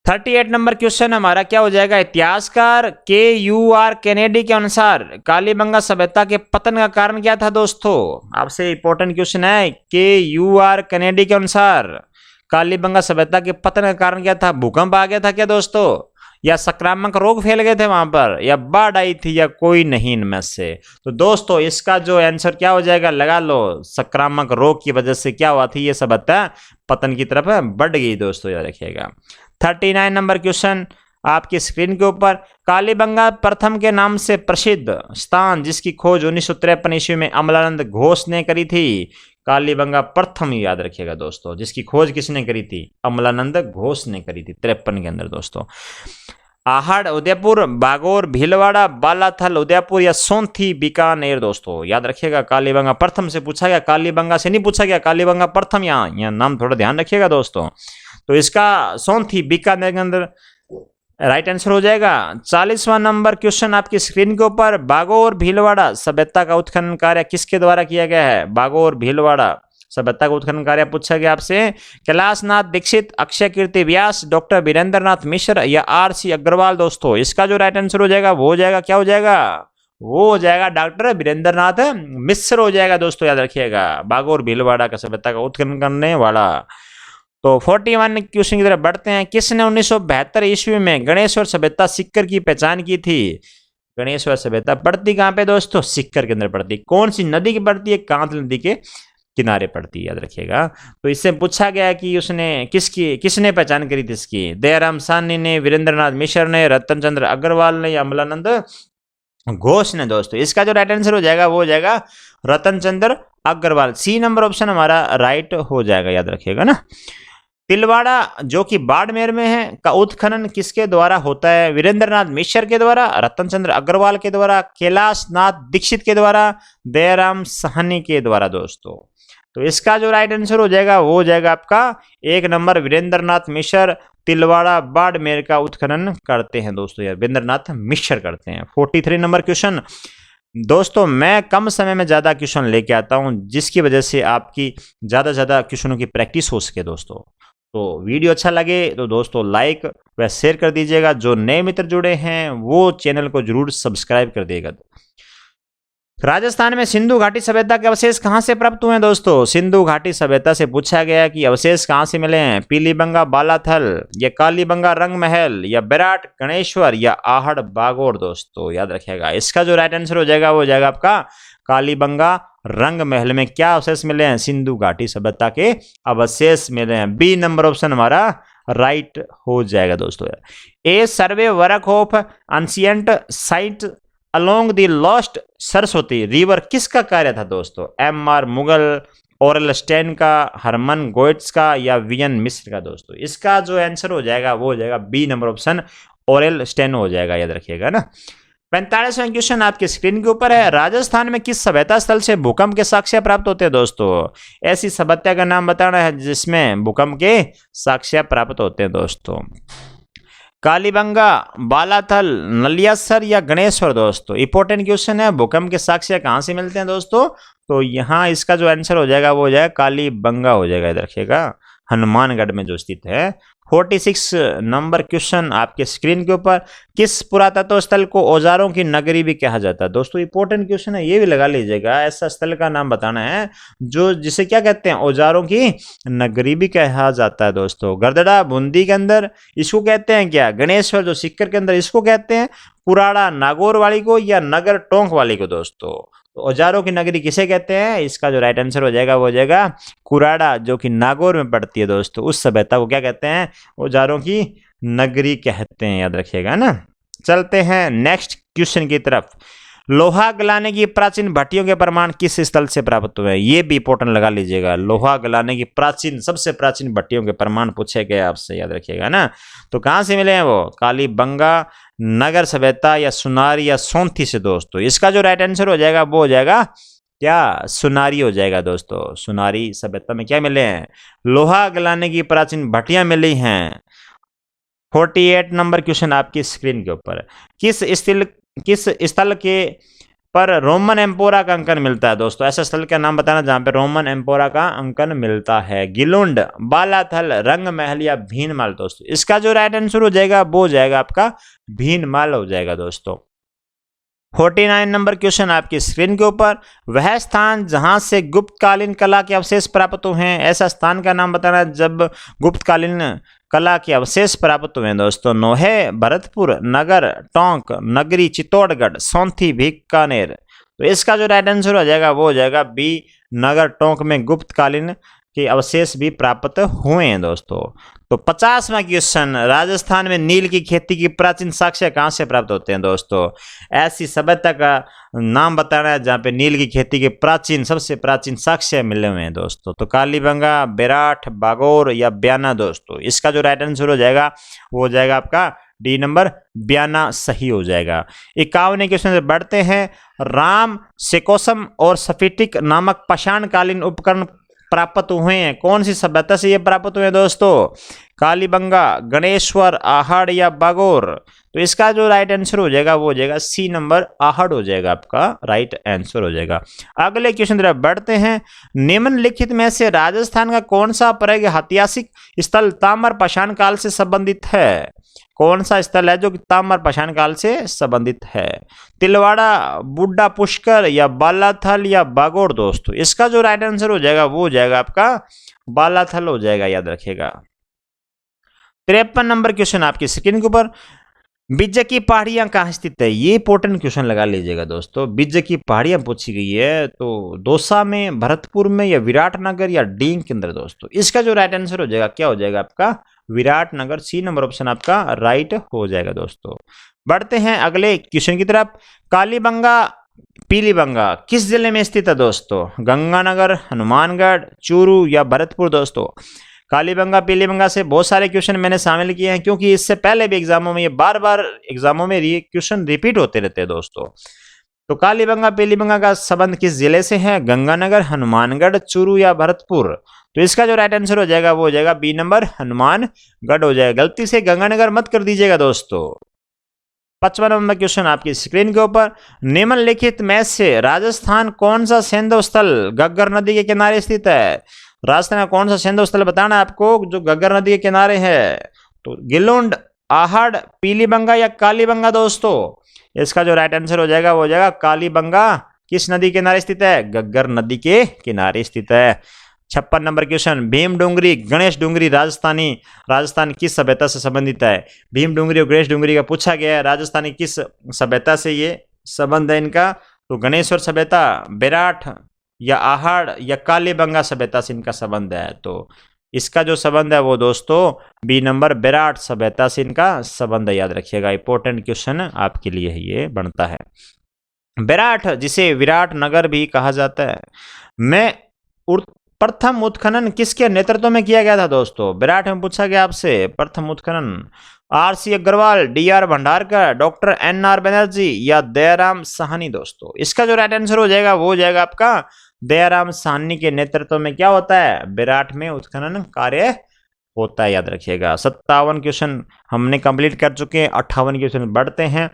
38 नंबर क्वेश्चन हमारा क्या हो जाएगा? इतिहासकार KUR केनेडी के अनुसार कालीबंगा सभ्यता के पतन का कारण क्या था दोस्तों? आपसे इंपॉर्टेंट क्वेश्चन है। KUR केनेडी के अनुसार कालीबंगा सभ्यता के पतन का कारण क्या था? भूकंप आ गया था क्या दोस्तों, या संक्रामक रोग फैल गए थे वहां पर, या बाढ़ आई थी, या कोई नहीं इनमें से? तो दोस्तों इसका जो आंसर क्या हो जाएगा, लगा लो, संक्रामक रोग की वजह से क्या हुआ थी, ये सभ्यता पतन की तरफ बढ़ गई दोस्तों, याद रखिएगा। 39 नंबर क्वेश्चन आपकी स्क्रीन के ऊपर, कालीबंगा प्रथम के नाम से प्रसिद्ध स्थान जिसकी खोज 1953 ईस्वी में अमलानंद घोष ने करी थी? कालीबंगा प्रथम, याद रखिएगा दोस्तों, जिसकी खोज किसने करी थी? अमलानंद घोष ने करी थी 53 के अंदर दोस्तों। आहड़ उदयपुर, बागोर भीलवाड़ा, बालाथल उदयपुर या सोंथी बीकानेर दोस्तों? याद रखिएगा, कालीबंगा प्रथम से पूछा गया, कालीबंगा से नहीं पूछा गया, कालीबंगा प्रथम, यहाँ नाम थोड़ा ध्यान रखिएगा दोस्तों। तो इसका सोंथी बीकानेर के अंदर राइट आंसर हो जाएगा। 40वां नंबर क्वेश्चन आपकी स्क्रीन के ऊपर, बागोर भीलवाड़ा सभ्यता का उत्खनन कार्य किसके द्वारा किया गया है? बागोर भीलवाड़ा सभ्यता का उत्खनन कार्य पूछा गया आपसे। कैलाशनाथ दीक्षित, अक्षय कीर्ति व्यास, डॉक्टर वीरेंद्रनाथ मिश्र या RC अग्रवाल दोस्तों? इसका जो राइट आंसर हो जाएगा वो हो जाएगा, क्या हो जाएगा? वो हो जाएगा डॉक्टर वीरेंद्रनाथ मिश्र हो जाएगा दोस्तों, याद रखिएगा। बागोर भीलवाड़ा का सभ्यता का उत्खनन करने वाला। तो 41 क्वेश्चन की तरफ बढ़ते हैं। किसने 1972 ईस्वी में गणेश्वर सभ्यता सिक्कर की पहचान की थी? गणेश्वर सभ्यता पड़ती कहाँ पे दोस्तों? सिक्कर के अंदर पड़ती। कौन सी नदी की पड़ती है? कांत नदी के किनारे पड़ती है, याद रखिएगा। तो इससे पूछा गया कि उसने किसने पहचान करी थी इसकी, दयाराम साहनी ने, वीरेंद्रनाथ मिश्र ने, रतन चंद्र अग्रवाल ने या अमलानंद घोष ने दोस्तों। इसका जो राइट आंसर हो जाएगा वो हो जाएगा रतन चंद्र अग्रवाल। सी नंबर ऑप्शन हमारा राइट हो जाएगा, याद रखिएगा ना। तिलवाड़ा जो कि बाड़मेर में है का उत्खनन किसके द्वारा होता है, वीरेंद्रनाथ मिश्र के द्वारा, रतन चंद्र अग्रवाल के द्वारा, कैलाश नाथ दीक्षित के द्वारा, दयाराम साहनी के द्वारा दोस्तों। तो इसका जो राइट आंसर हो जाएगा वो हो जाएगा आपका 1 नंबर, वीरेंद्रनाथ मिश्र तिलवाड़ा बाड़मेर का उत्खनन करते हैं दोस्तों, यार वीरेंद्रनाथ मिश्र करते हैं। 43 नंबर क्वेश्चन दोस्तों, मैं कम समय में ज़्यादा क्वेश्चन लेके आता हूं जिसकी वजह से आपकी ज़्यादा से ज़्यादा क्वेश्चनों की प्रैक्टिस हो सके दोस्तों। तो वीडियो अच्छा लगे तो दोस्तों लाइक व शेयर कर दीजिएगा। जो नए मित्र जुड़े हैं वो चैनल को जरूर सब्सक्राइब कर देगा। राजस्थान में सिंधु घाटी सभ्यता के अवशेष कहां से प्राप्त हुए हैं दोस्तों। सिंधु घाटी सभ्यता से पूछा गया कि अवशेष कहां से मिले हैं, पीलीबंगा बालाथल या कालीबंगा रंग महल या विराट गणेश्वर या आहड़ बागोर दोस्तों, याद रखिएगा। इसका जो राइट आंसर हो जाएगा वो हो जाएगा आपका कालीबंगा रंग महल में क्या अवशेष मिले हैं, सिंधु घाटी सभ्यता के अवशेष मिले हैं। बी नंबर ऑप्शन हमारा राइट हो जाएगा दोस्तों। A survey work of ancient site along the lost Saraswati river किसका कार्य था दोस्तों, एम.आर. मुगल, ओरल स्टेन का, हरमन गोइट्स का या वीएन मिश्र का दोस्तों। इसका जो आंसर हो जाएगा वो हो जाएगा B number option oral stain हो जाएगा, याद रखिएगा ना। 45वां क्वेश्चन आपके स्क्रीन के ऊपर है, राजस्थान में किस सभ्यता स्थल से भूकंप के साक्ष्य प्राप्त होते हैं दोस्तों। ऐसी सभ्यता का नाम बताना है जिसमें भूकंप के साक्ष्य प्राप्त होते हैं दोस्तों। कालीबंगा, बालाथल, नलियासर या गणेश्वर दोस्तों। इंपॉर्टेंट क्वेश्चन है, भूकंप के साक्ष्य कहाँ से मिलते हैं दोस्तों। तो यहाँ इसका जो आंसर हो जाएगा वो हो जाएगा कालीबंगा हो जाएगा, याद रखिएगा, हनुमानगढ़ में जो स्थित है। 46 नंबर क्वेश्चन आपके स्क्रीन के ऊपर, किस पुरातत्व स्थल को औजारों की नगरी भी कहा जाता है दोस्तों। इंपॉर्टेंट क्वेश्चन है, ये भी लगा लीजिएगा। ऐसा स्थल का नाम बताना है जो जिसे क्या कहते हैं, औजारों की नगरी भी कहा जाता है दोस्तों। गरदड़ा बूंदी के अंदर इसको कहते हैं क्या, गणेश्वर जो सीकर के अंदर इसको कहते हैं, कुराड़ा नागौर वाली को या नगर टोंक वाली को दोस्तों। तो औजारों की नगरी किसे कहते हैं, इसका जो राइट आंसर हो जाएगा वो हो जाएगा कुराड़ा जो कि नागौर में पड़ती है दोस्तों। उस सभ्यता को क्या कहते हैं, औजारों की नगरी कहते हैं, याद रखिएगा ना। चलते हैं नेक्स्ट क्वेश्चन की तरफ। लोहा गलाने की प्राचीन भट्टियों के प्रमाण किस स्थल से प्राप्त हुए हैं, ये भी इंपॉर्टेंट लगा लीजिएगा। लोहा गलाने की सबसे प्राचीन भट्टियों के प्रमाण पूछे गए आपसे, याद रखिएगा ना। तो कहाँ से मिले हैं वो, कालीबंगा नगर सभ्यता या सुनारी या सोंथी से दोस्तों। इसका जो राइट आंसर हो जाएगा वो हो जाएगा क्या, सुनारी हो जाएगा दोस्तों। सुनारी सभ्यता में क्या मिले हैं, लोहा गलाने की प्राचीन भट्टियां मिली हैं। 48 नंबर क्वेश्चन आपकी स्क्रीन के ऊपर, किस स्थल के पर रोमन एम्पोरा का अंकन मिलता है दोस्तों। ऐसा स्थल का नाम बताना जहां पे रोमन एम्पोरा का अंकन मिलता है। गिलुंड, बालाथल, रंग महल या भीनमाल दोस्तों। इसका जो राइट आंसर हो जाएगा वो हो जाएगा आपका भीनमाल हो जाएगा दोस्तों। 49 नंबर क्वेश्चन आपकी स्क्रीन के ऊपर, वह स्थान जहां से गुप्तकालीन कला के अवशेष प्राप्त हुए हैं। ऐसा स्थान का नाम बताना जब गुप्तकालीन कला के अवशेष प्राप्त हुए हैं दोस्तों। नोहे, भरतपुर, नगर टोंक, नगरी, चित्तौड़गढ़, सोंथी, बीकानेर। तो इसका जो राइट आंसर हो जाएगा वो हो जाएगा बी, नगर टोंक में गुप्तकालीन के अवशेष भी प्राप्त हुए हैं दोस्तों। तो 50वां क्वेश्चन, राजस्थान में नील की खेती की प्राचीन साक्ष्य कहाँ से प्राप्त होते हैं दोस्तों। ऐसी सभ्यता का नाम बताना है जहाँ पे नील की खेती के सबसे प्राचीन साक्ष्य मिले हुए हैं दोस्तों। तो कालीबंगा, बेराठ, बागौर या ब्याना दोस्तों। इसका जो राइट आंसर हो जाएगा वो हो जाएगा आपका डी नंबर, ब्याना सही हो जाएगा। 51वें क्वेश्चन से बढ़ते हैं, राम सेकोसम और स्फटिक नामक पाषाणकालीन उपकरण प्राप्त हुए हैं। कौन सी सभ्यता से ये प्राप्त हुए हैं दोस्तों, कालीबंगा, गणेश्वर, आहड़ या बागौर। तो इसका जो राइट आंसर हो जाएगा वो हो जाएगा सी नंबर, आहड़ हो जाएगा आपका राइट आंसर हो जाएगा। अगले क्वेश्चन तरफ बढ़ते हैं, निम्नलिखित में से राजस्थान का कौन सा प्रागैतिहासिक स्थल ताम्र पाषाण काल से संबंधित है। कौन सा स्थल है जो कि ताम्र पाषाण काल से संबंधित है, तिलवाड़ा, बुड्ढा पुष्कर या बालाथल या बागौर दोस्तों। इसका जो राइट आंसर हो जाएगा वो हो जाएगा आपका बालाथल हो जाएगा, याद रखिएगा। 53 नंबर क्वेश्चन आपकी स्क्रीन के ऊपर, बिज्जर की पहाड़ियां कहाँ स्थित है, ये इंपॉर्टेंट क्वेश्चन लगा लीजिएगा दोस्तों। बिज्जर की पहाड़ियां पूछी गई है तो दौसा में, भरतपुर में, या विराटनगर, या डींग के अंदर दोस्तों। इसका जो राइट आंसर हो जाएगा क्या हो जाएगा आपका, विराटनगर। सी नंबर ऑप्शन आपका राइट हो जाएगा दोस्तों। बढ़ते हैं अगले क्वेश्चन की तरफ। कालीबंगा पीलीबंगा किस जिले में स्थित है दोस्तों, गंगानगर, हनुमानगढ़, चूरू, या भरतपुर दोस्तों। कालीबंगा पीलीबंगा से बहुत सारे क्वेश्चन मैंने शामिल किए हैं, क्योंकि इससे पहले भी एग्जामों में ये बार बार एग्जामों में क्वेश्चन रिपीट होते रहते हैं दोस्तों। तो कालीबंगा पीलीबंगा का संबंध किस जिले से है, गंगानगर, हनुमानगढ़, चूरू, या भरतपुर। तो इसका जो राइट आंसर हो जाएगा वो हो जाएगा बी नंबर, हनुमानगढ़ हो जाएगा। गलती से गंगानगर मत कर दीजिएगा दोस्तों। 55 नंबर क्वेश्चन आपकी स्क्रीन के ऊपर। निम्नलिखित में से राजस्थान कौन सा सैन्य स्थल घग्गर नदी के किनारे स्थित है। राजस्थान का कौन सा सैन्य स्थल बताना है आपको जो घग्गर नदी के किनारे है। तो गिलोंड, आहड़, पीलीबंगा, या कालीबंगा दोस्तों। इसका जो राइट आंसर हो जाएगा वो हो जाएगा कालीबंगा। किस नदी के किनारे स्थित है, घग्गर नदी के किनारे स्थित है। 56 नंबर क्वेश्चन। भीम डूंगरी, गणेश डूंगरी राजस्थान किस सभ्यता से संबंधित है। भीम डूंगरी और गणेश डूंगरी का पूछा गया है, राजस्थानी किस सभ्यता से ये संबंध है इनका। तो गणेश्वर सभ्यता, बेराठ, या आहड़, या कालीबंगा सभ्यता से इनका संबंध है। तो इसका जो संबंध है वो दोस्तों बी नंबर, बेराठ सभ्यता से इनका संबंध है। याद रखिएगा, इंपॉर्टेंट क्वेश्चन आपके लिए ये बनता है। बेराठ जिसे विराट नगर भी कहा जाता है में प्रथम उत्खनन किसके नेतृत्व में किया गया था दोस्तों। विराट में पूछा गया आपसे प्रथम उत्खनन। R C. Agrawal, D R. Bhandarkar, doctor N R. Banerjee, या दयाराम साहनी दोस्तों। इसका जो राइट आंसर हो जाएगा वो हो जाएगा आपका दयाराम साहनी के नेतृत्व में क्या होता है, विराट में उत्खनन कार्य होता है। याद रखिएगा। 57 क्वेश्चन हमने कंप्लीट कर चुके हैं। 58 क्वेश्चन बढ़ते हैं।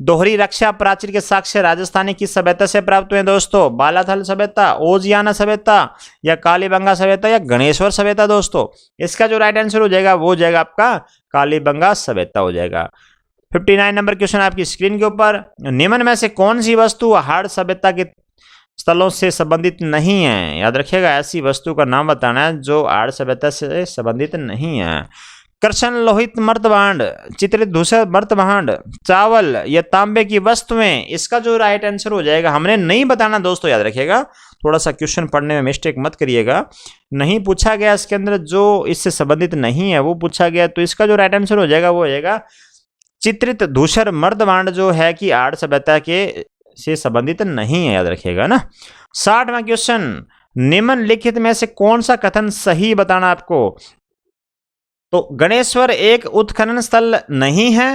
दोहरी रक्षा प्राचीर के साक्ष्य राजस्थानी की सभ्यता से प्राप्त हुए दोस्तों। बालाथल सभ्यता, ओजियाना सभ्यता, या कालीबंगा सभ्यता, या गणेश्वर सभ्यता दोस्तों। इसका जो राइट आंसर हो जाएगा वो हो जाएगा आपका कालीबंगा सभ्यता हो जाएगा। 59 नंबर क्वेश्चन आपकी स्क्रीन के ऊपर। निम्न में से कौन सी वस्तु हाड़ सभ्यता के स्थलों से संबंधित नहीं है। याद रखिएगा, ऐसी वस्तु का नाम बताना है जो हाड़ सभ्यता से संबंधित नहीं है। कृष्ण लोहित मर्तभांड, चित्रित धूसर मर्तभांड, चावल, या तांबे की वस्तुएं। इसका जो राइट आंसर हो जाएगा हमने नहीं बताना दोस्तों। याद रखिएगा, थोड़ा सा क्वेश्चन पढ़ने में मिस्टेक मत करिएगा। नहीं पूछा गया इसके अंदर जो इससे संबंधित नहीं है वो पूछा गया। तो इसका जो राइट आंसर हो जाएगा वो हो जाएगा चित्रित धूसर मर्तभांड, जो है कि हाड़ सभ्यता के से संबंधित नहीं है। याद रखिएगा ना। 60वां क्वेश्चन। निम्नलिखित में से कौन सा कथन सही बताना आपको। तो गणेश्वर एक उत्खनन स्थल नहीं है।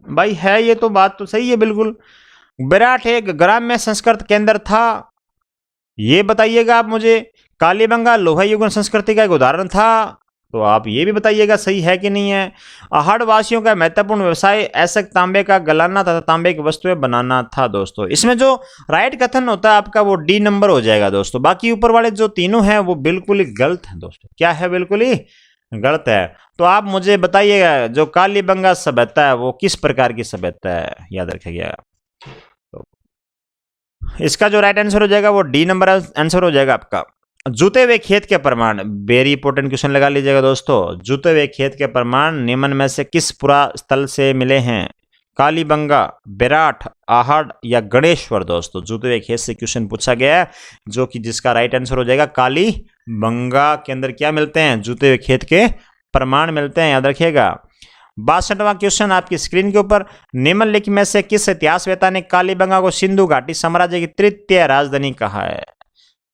भाई है, ये तो बात तो सही है बिल्कुल। विराट एक ग्राम्य संस्कृत केंद्र था, ये बताइएगा आप मुझे। कालीबंगा लोहा युगन संस्कृति का एक उदाहरण था, तो आप ये भी बताइएगा सही है कि नहीं है। आहड़ वासियों का महत्वपूर्ण व्यवसाय ऐसक तांबे का गलाना तथा तांबे की वस्तुएं बनाना था दोस्तों। इसमें जो राइट कथन होता है आपका वो डी नंबर हो जाएगा दोस्तों। बाकी ऊपर वाले जो तीनों हैं वो बिल्कुल ही गलत है दोस्तों। क्या है, बिल्कुल ही गलत है। तो आप मुझे बताइएगा जो कालीबंगा सभ्यता है वो किस प्रकार की सभ्यता है। याद रखिएगा, तो इसका जो राइट आंसर हो जाएगा वो डी नंबर आंसर हो जाएगा आपका। जुते हुए खेत के प्रमाण, वेरी इंपॉर्टेंट क्वेश्चन लगा लीजिएगा दोस्तों। जुते हुए खेत के प्रमाण निम्न में से किस पुरा स्थल से मिले हैं। कालीबंगा, बेराठ, आहड़, या गणेश्वर दोस्तों। जुते हुए खेत से क्वेश्चन पूछा गया है, जो कि जिसका राइट आंसर हो जाएगा कालीबंगा के अंदर क्या मिलते हैं, जुते हुए खेत के प्रमाण मिलते हैं। याद रखिएगा। 62वां क्वेश्चन आपकी स्क्रीन के ऊपर। निम्नलिखित में से किस इतिहासवेत्ता ने कालीबंगा को सिंधु घाटी साम्राज्य की तृतीय राजधानी कहा है।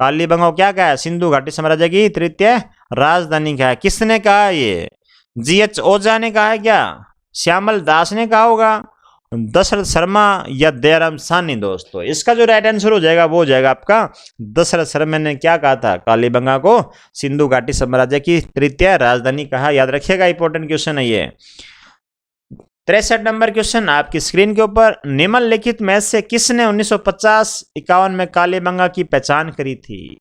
कालीबंगा को क्या कहा है, सिंधु घाटी साम्राज्य की तृतीय राजधानी कहा है। किसने कहा है ये, जी.एच. ओझा ने कहा है क्या, श्यामल दास ने कहा होगा, दशरथ शर्मा, या दयाराम साहनी दोस्तों। इसका जो राइट आंसर हो जाएगा वो हो जाएगा आपका दशरथ शर्मा ने क्या कहा था, कालीबंगा को सिंधु घाटी साम्राज्य की तृतीय राजधानी कहा। याद रखिएगा, इंपॉर्टेंट क्वेश्चन है ये। 63 नंबर क्वेश्चन आपकी स्क्रीन के ऊपर। निम्नलिखित में से किसने 1950-51 में कालीबंगा की पहचान करी थी।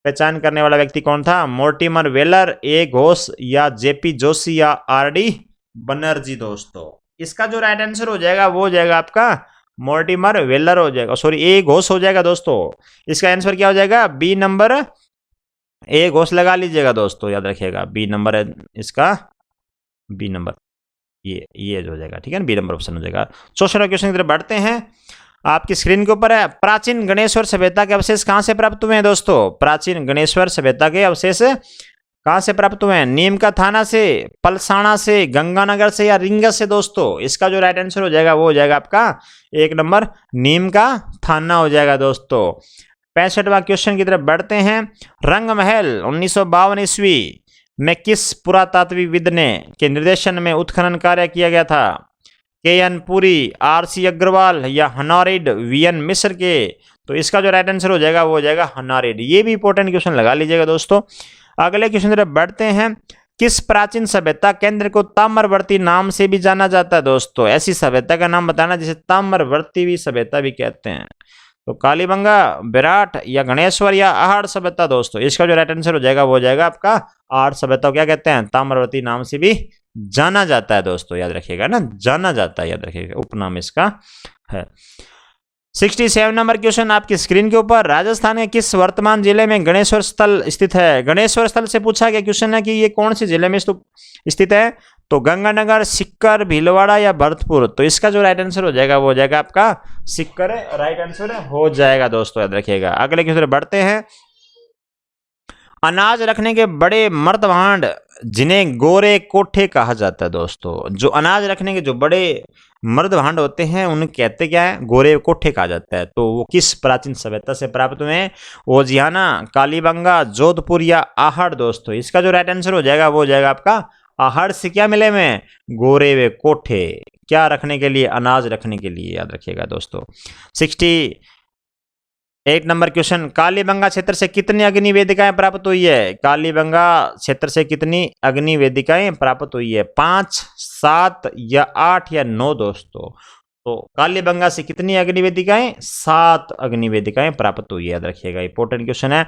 पहचान करने वाला व्यक्ति कौन था, मोर्टिमर वेलर, ए घोष, या जेपी जोशी, या आर.डी. बनर्जी दोस्तों। इसका जो राइट आंसर हो जाएगा वो हो जाएगा आपका मोर्टिमर वेलर हो जाएगा, सॉरी ए घोष हो जाएगा दोस्तों। इसका आंसर क्या हो जाएगा, बी नंबर, ए घोष लगा लीजिएगा दोस्तों। याद रखिएगा, बी नंबर है इसका, बी नंबर। ये जो हो जाएगा, ठीक है ना, बी नंबर ऑप्शन हो जाएगा। 64वां क्वेश्चन की तरफ बढ़ते हैं। आपकी स्क्रीन के ऊपर है, प्राचीन गणेश्वर सभ्यता के अवशेष कहां से प्राप्त हुए हैं दोस्तों? प्राचीन गणेश्वर सभ्यता के अवशेष कहां से प्राप्त हुए हैं? नीम का थाना से, पलसाना से, गंगानगर से या रिंगस से दोस्तों? इसका जो राइट आंसर हो जाएगा वो हो जाएगा आपका 1 नंबर नीम का थाना हो जाएगा दोस्तों। 65वां क्वेश्चन की तरफ बढ़ते हैं। रंग महल 1952 ईस्वी में किस पुरातात्विकविद ने के निर्देशन में उत्खनन कार्य किया गया था? के.एन. पुरी, आर.सी. अग्रवाल या हनारिड वी.एन. मिश्र के? तो इसका जो राइट आंसर हो जाएगा वो हो जाएगा हनारिड। ये भी इंपॉर्टेंट क्वेश्चन लगा लीजिएगा दोस्तों। अगले क्वेश्चन तरफ बढ़ते हैं। किस प्राचीन सभ्यता केंद्र को ताम्रवर्ती नाम से भी जाना जाता है दोस्तों? ऐसी सभ्यता का नाम बताना जिसे ताम्रवर्ती भी सभ्यता भी कहते हैं। तो कालीबंगा, विराट या गणेश्वर या आहड़ सभ्यता दोस्तों? इसका जो राइट आंसर हो जाएगा वो हो जाएगा आपका आहड़ सभ्यता। क्या कहते हैं? ताम्रवर्ती नाम से भी जाना जाता है दोस्तों, याद रखिएगा ना, जाना जाता है, याद रखिएगा, उपनाम इसका है। 67 नंबर क्वेश्चन आपकी स्क्रीन के ऊपर। राजस्थान के किस वर्तमान जिले में गणेश्वर स्थल स्थित है? गणेश्वर स्थल से पूछा गया क्वेश्चन है कि ये कौन से जिले में स्थित है? तो गंगानगर, सिक्कर, भीलवाड़ा या भरतपुर? तो इसका जो राइट आंसर हो जाएगा वो हो जाएगा आपका सिक्कर, राइट आंसर हो जाएगा दोस्तों, याद रखिएगा। अगले क्वेश्चन बढ़ते हैं। अनाज रखने के बड़े मर्द भांड जिन्हें गोरे कोठे कहा जाता है दोस्तों, जो अनाज रखने के जो बड़े मर्द भांड होते हैं उन्हें कहते क्या है? गोरे कोठे कहा जाता है। तो वो किस प्राचीन सभ्यता से प्राप्त हुए हैं? ओजियाना, कालीबंगा, जोधपुर या आहड़ दोस्तों? इसका जो राइट आंसर हो जाएगा वो हो जाएगा आपका आहड़ से क्या मिले में? गोरे वे कोठे, क्या रखने के लिए? अनाज रखने के लिए, याद रखिएगा दोस्तों। 68 नंबर क्वेश्चन। कालीबंगा क्षेत्र से कितनी अग्नि वेदिकाएं प्राप्त हुई है? कालीबंगा क्षेत्र से कितनी अग्नि वेदिकाएं प्राप्त हुई है? 5, 7 या 8 या 9 दोस्तों? तो कालीबंगा से कितनी अग्नि वेदिकाएं? 7 अग्नि वेदिकाएं प्राप्त हुई है, याद रखिएगा, इंपॉर्टेंट क्वेश्चन है।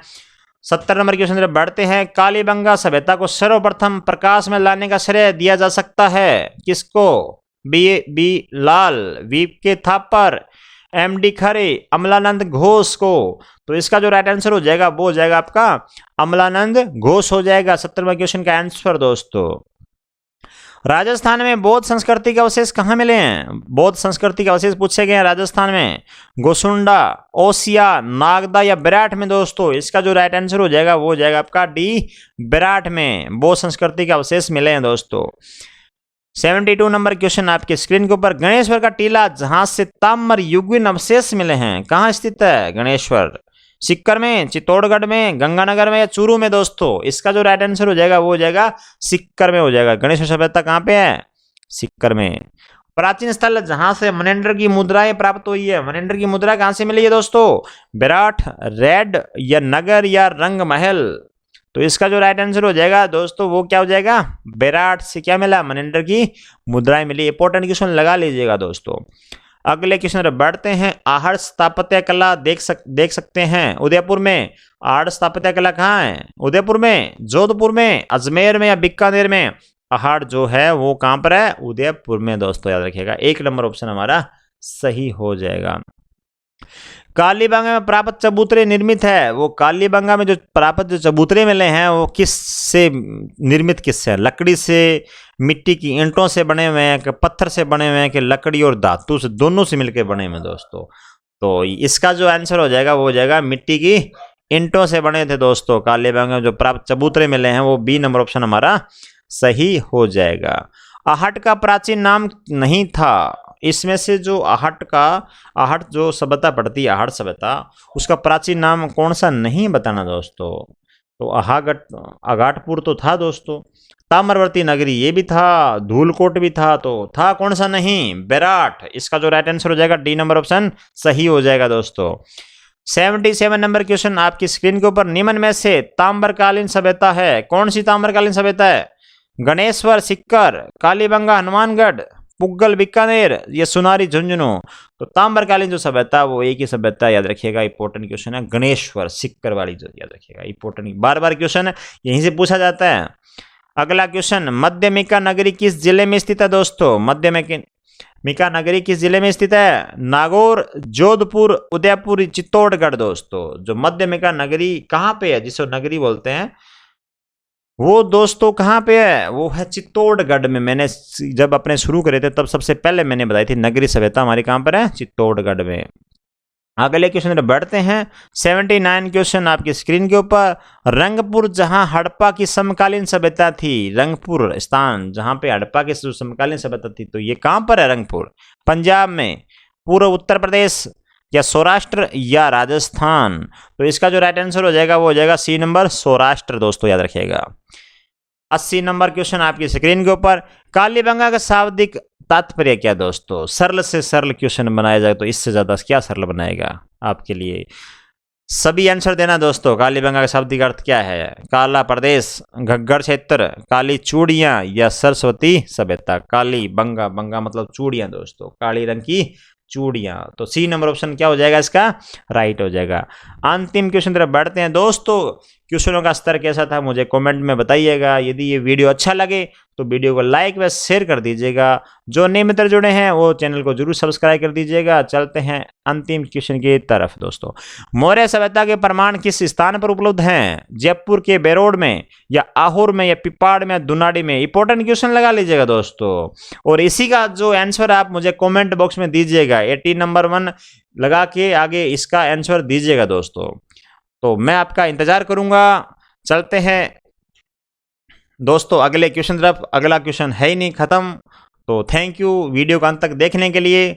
70 नंबर क्वेश्चन जब बढ़ते हैं। कालीबंगा सभ्यता को सर्वप्रथम प्रकाश में लाने का श्रेय दिया जा सकता है किसको? बी लाल, वी.के. थापर, एम.डी. खरे, अमलानंद घोष को? तो इसका जो राइट आंसर हो जाएगा वो हो जाएगा आपका अमलानंद घोष हो जाएगा 70वें क्वेश्चन का आंसर दोस्तों। राजस्थान में बौद्ध संस्कृति के अवशेष कहाँ मिले हैं? बौद्ध संस्कृति के अवशेष पूछे गए हैं राजस्थान में। गोसुंडा, ओसिया, नागदा या विराट में दोस्तों? इसका जो राइट आंसर हो जाएगा वो हो जाएगा आपका डी, विराट में बौद्ध संस्कृति के अवशेष मिले हैं दोस्तों। 72 नंबर क्वेश्चन आपके स्क्रीन के ऊपर। गणेश्वर का टीला जहां से ताम्र युगीन अवशेष मिले हैं कहाँ स्थित है गणेश्वर? सिक्कर में, चित्तौड़गढ़ में, गंगानगर में या चूरू में दोस्तों? इसका जो राइट आंसर हो जाएगा वो हो जाएगा सिक्कर में हो जाएगा। गणेश्वर सभ्यता कहाँ पे है? सिक्कर में। प्राचीन स्थल जहां से मनेंद्र की मुद्राएं प्राप्त हुई है, मनेंद्र की मुद्रा कहां से मिली है दोस्तों? विराट, रेड या नगर या रंग महल? तो इसका जो राइट आंसर हो जाएगा दोस्तों वो क्या हो जाएगा? विराट से क्या मिला? मनेंद्र की मुद्राएं मिली। इंपॉर्टेंट क्वेश्चन लगा लीजिएगा दोस्तों। अगले क्वेश्चन बढ़ते हैं। आहड़ स्थापत्य कला देख सकते हैं उदयपुर में। आहड़ स्थापत्य कला कहाँ है? उदयपुर में, जोधपुर में, अजमेर में या बीकानेर में? आहड़ जो है वो कहाँ पर है? उदयपुर में दोस्तों, याद रखिएगा। 1 नंबर ऑप्शन हमारा सही हो जाएगा। कालीबंगा में प्राप्त चबूतरे निर्मित है, वो कालीबंगा में जो प्राप्त जो चबूतरे मिले हैं वो किस से निर्मित, किससे? लकड़ी से, मिट्टी की ईंटों से बने हुए हैं कि पत्थर से बने हुए हैं कि लकड़ी और धातु से, दोनों से मिलकर बने हुए हैं दोस्तों? तो इसका जो आंसर हो जाएगा वो हो जाएगा मिट्टी की ईंटों से बने थे दोस्तों। कालीबंगा में जो प्राप्त चबूतरे मिले हैं वो बी नंबर ऑप्शन हमारा सही हो जाएगा। आहट का प्राचीन नाम नहीं था, इसमें से जो आहट जो सभ्यता पड़ती है, आहट सभ्यता, उसका प्राचीन नाम कौन सा नहीं बताना दोस्तों? तो अगाटपुर तो था दोस्तों, ताम्रवर्ती नगरी ये भी था, धूलकोट भी था, तो था कौन सा नहीं? विराट। इसका जो राइट आंसर हो जाएगा डी नंबर ऑप्शन सही हो जाएगा दोस्तों। 77 नंबर क्वेश्चन आपकी स्क्रीन के ऊपर। निम्न में से ताम्रकालीन सभ्यता है, कौन सी ताम्रकालीन सभ्यता है? गणेश्वर, सिक्कर, कालीबंगा, हनुमानगढ़, पुग्गल, बीकानेर, ये सुनारी, झुंझुनू? तो ताम्रकालीन जो सभ्यता है वो एक ही सभ्यता, याद रखिएगा। इंपॉर्टेंट क्वेश्चन है गणेश्वर, सिक्कर वाली जो, याद रखिएगा, इंपॉर्टेंट, बार बार क्वेश्चन है यहीं से पूछा जाता है। अगला क्वेश्चन। मध्यमिका नगरी किस जिले में स्थित है दोस्तों? मध्यमिका नगरी किस जिले में स्थित है? नागौर, जोधपुर, उदयपुर, चित्तौड़गढ़ दोस्तों? जो मध्यमिका नगरी कहाँ पे है, जिसको नगरी बोलते हैं, वो दोस्तों कहाँ पे है, वो है चित्तौड़गढ़ में। मैंने जब अपने शुरू करे थे तब सबसे पहले मैंने बताई थी नगरी सभ्यता हमारी कहाँ पर है, चित्तौड़गढ़ में। अगले क्वेश्चन में बढ़ते हैं। 79 क्वेश्चन आपकी स्क्रीन के ऊपर। रंगपुर जहां हड़प्पा की समकालीन सभ्यता थी, रंगपुर स्थान जहां पे हड़प्पा की समकालीन सभ्यता थी, तो ये कहां पर है रंगपुर? पंजाब में, पूर्व उत्तर प्रदेश, या सौराष्ट्र, या राजस्थान? तो इसका जो राइट आंसर हो जाएगा वो हो जाएगा सी नंबर, सौराष्ट्र दोस्तों, याद रखिएगा। 80 नंबर क्वेश्चन आपकी स्क्रीन के ऊपर। कालीबंगा का शाब्दिक तात्पर्य क्या दोस्तों? सरल से सरल क्वेश्चन बनाया जाए तो इससे ज्यादा क्या सरल बनाएगा आपके लिए? सभी आंसर देना दोस्तों। कालीबंगा का शाब्दिक अर्थ क्या है? काला प्रदेश, घग्गर क्षेत्र, काली चूड़ियां, या सरस्वती सभ्यता? काली बंगा, बंगा मतलब चूड़ियां दोस्तों, काली रंग की चूड़ियां। तो सी नंबर ऑप्शन क्या हो जाएगा इसका? राइट हो जाएगा। अंतिम क्वेश्चन तरफ बढ़ते हैं दोस्तों। क्वेश्चनों का स्तर कैसा था मुझे कमेंट में बताइएगा। यदि ये वीडियो अच्छा लगे तो वीडियो को लाइक व शेयर कर दीजिएगा। जो नए मित्र जुड़े हैं वो चैनल को जरूर सब्सक्राइब कर दीजिएगा। चलते हैं अंतिम क्वेश्चन की तरफ दोस्तों। मौर्य सभ्यता के प्रमाण किस स्थान पर उपलब्ध हैं? जयपुर के बेरोड में, या आहोर में, या पिपाड़ में, या दुनाड़ी में? इंपॉर्टेंट क्वेश्चन लगा लीजिएगा दोस्तों। और इसी का जो आंसर आप मुझे कमेंट बॉक्स में दीजिएगा, 80 नंबर 1 लगा के आगे इसका आंसर दीजिएगा दोस्तों। तो मैं आपका इंतजार करूंगा। चलते हैं दोस्तों अगले क्वेश्चन तरफ। अगला क्वेश्चन है ही नहीं, खत्म। तो थैंक यू वीडियो को अंत तक देखने के लिए।